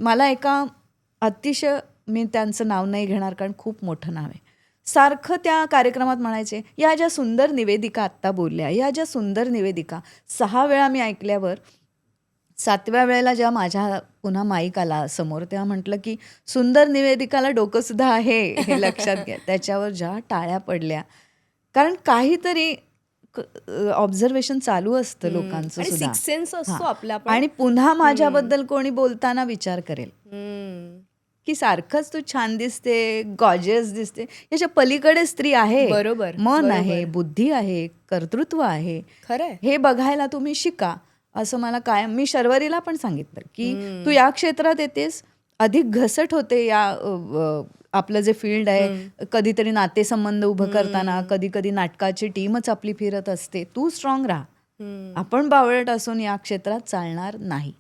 मला एका अतिशय, मी त्यांचं नाव नाही घेणार कारण खूप मोठं नाव आहे, सारखं त्या कार्यक्रमात म्हणायचे, या ज्या सुंदर निवेदिका आत्ता बोलल्या, या ज्या सुंदर निवेदिका, 6 वेळा मी ऐकल्यावर 7व्या वेळेला जेव्हा माझ्या पुन्हा माईक आला समोर, तेव्हा म्हटलं की सुंदर निवेदिकाला डोकंसुद्धा आहे हे लक्षात घ्या. त्याच्यावर ज्या टाळ्या पडल्या, कारण काहीतरी ऑब्झर्वेशन चालू असतं लोकांचं आणि सुद्धा. सिक्स सेन्स हां. असतो आपला पण. आणि पुन्हा माझ्याबद्दल कोणी बोलताना विचार करेल हम्म. की सारखंच तू छान दिसते, गॉर्जियस दिसते, याच्या पलीकडे स्त्री आहे, बरोबर, मन आहे, बरोबर. बुद्धी आहे, कर्तृत्व आहे, खरंय. हे बघायला तुम्ही शिका. असं मला कायम, मी शर्वरीला पण सांगितलं की तू या क्षेत्रात येतेस, अधिक घसट होते या आपलं जे फील्ड आहे, कधीतरी नातेसंबंध उभं करताना, कधी कधी नाटकाची टीमच आपली फिरत असते, तू स्ट्रॉंग राहा. आपण बावळट असून या क्षेत्रात चालणार नाही.